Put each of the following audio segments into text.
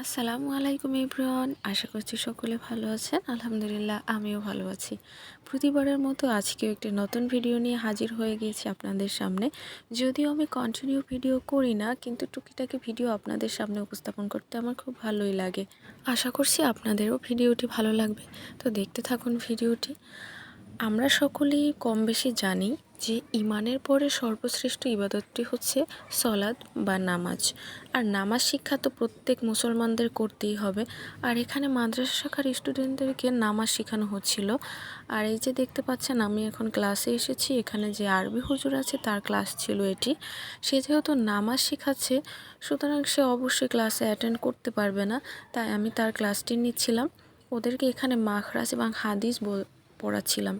আসসালামু আলাইকুম এভরিওয়ান, আশা করছি সকলে ভালো আছেন। আলহামদুলিল্লাহ আমিও ভালো আছি। প্রতিবারের মতো আজকেও একটি নতুন ভিডিও নিয়ে হাজির হয়ে গিয়েছি আপনাদের সামনে। যদিও আমি কন্টিনিউ ভিডিও করি না, কিন্তু টুকিটাকি ভিডিও আপনাদের সামনে উপস্থাপন করতে আমার খুব ভালোই লাগে। আশা করছি আপনাদেরও ভিডিওটি ভালো লাগবে। তো দেখতে থাকুন ভিডিওটি। আমরা সকলেই কম বেশি জানি যে ইমানের পরে সর্বশ্রেষ্ঠ ইবাদতটি হচ্ছে সলাত বা নামাজ। আর নামাজ শিক্ষা তো প্রত্যেক মুসলমানদের করতেই হবে। আর এখানে মাদ্রাসা শাখার স্টুডেন্টদেরকে নামাজ শেখানো হচ্ছিল। আর এই যে দেখতে পাচ্ছেন, আমি এখন ক্লাসে এসেছি। এখানে যে আরবি হুজুর আছে তার ক্লাস ছিল এটি। সে যেহেতু নামাজ শেখাচ্ছে, সুতরাং সে অবশ্যই ক্লাসে অ্যাটেন্ড করতে পারবে না, তাই আমি তার ক্লাসটি নিচ্ছিলাম। ওদেরকে এখানে মাখরাজ এবং হাদিস পড়াচ্ছিলাম।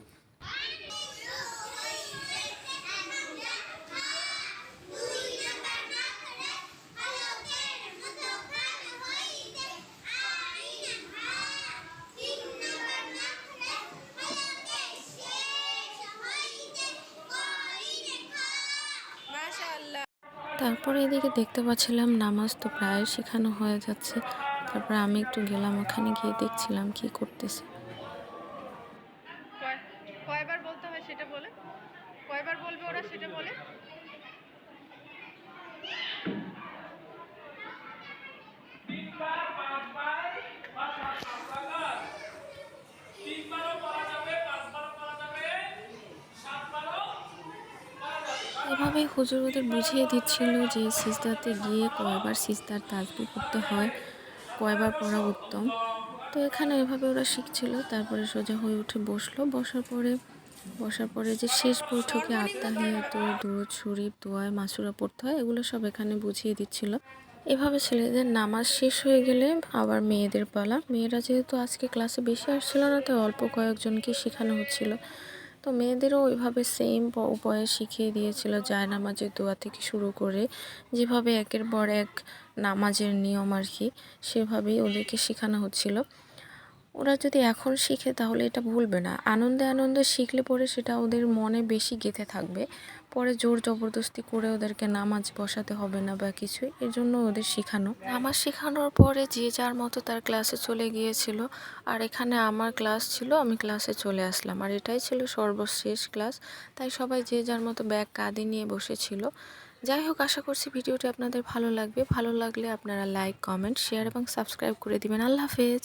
তারপরে এদিকে দেখতে পাচ্ছিলাম নামাজ তো প্রায় শেখানো হয়ে যাচ্ছে। তারপরে আমি একটু গেলাম, ওখানে গিয়ে দেখছিলাম কি করতেছে। কয়বার বলতে হয় সেটা বলে, কয়বার বলবে ওরা সেটা বলে। এভাবেই হুজুর ওদের বুঝিয়ে দিচ্ছিল যে সিজদাতে গিয়ে কয়বার সিজদার তাসবিহ করতে হয়, কয়বার পড়া উত্তম। তো এখানে এভাবে ওরা শিখছিল। তারপরে সোজা হয়ে উঠে বসলো। বসার পরে যে শেষ বৈঠকে আত্তাহিয়াত, দুরূদ শরীফ, দোয়ায় মাসুরা পড়তে হয়, এগুলো সব এখানে বুঝিয়ে দিচ্ছিল। এভাবে ছেলেদের নামাজ শেষ হয়ে গেলে আবার মেয়েদের পালা। মেয়েরা যেহেতু আজকে ক্লাসে বেশি আসছিল না, তাই অল্প কয়েকজনকে শেখানো হচ্ছিল। তো মেয়েদেরও ওইভাবে সেম উপায়ে শিখিয়ে দিয়েছিল, জায়নামাজের দোয়া থেকে শুরু করে যেভাবে একের পর এক নামাজের নিয়ম আর কি, সেভাবেই ওদেরকে শেখানো হচ্ছিল। ওরা যদি এখন শিখে তাহলে এটা ভুলবে না। আনন্দে আনন্দে শিখলে পরে সেটা ওদের মনে বেশি গেঁথে থাকবে। পরে জোর জবরদস্তি করে ওদেরকে নামাজ বসাতে হবে না বা কিছু, এর জন্য ওদের শেখানো। নামাজ শেখানোর পরে যে যার মতো তার ক্লাসে চলে গিয়েছিল। আর এখানে আমার ক্লাস ছিল, আমি ক্লাসে চলে আসলাম। আর এটাই ছিল সর্বশেষ ক্লাস, তাই সবাই যে যার মতো ব্যাগ কাঁধে নিয়ে বসেছিল। যাই হোক, আশা করছি ভিডিওটি আপনাদের ভালো লাগবে। ভালো লাগলে আপনারা লাইক, কমেন্ট, শেয়ার এবং সাবস্ক্রাইব করে দিবেন। আল্লাহ হাফেজ।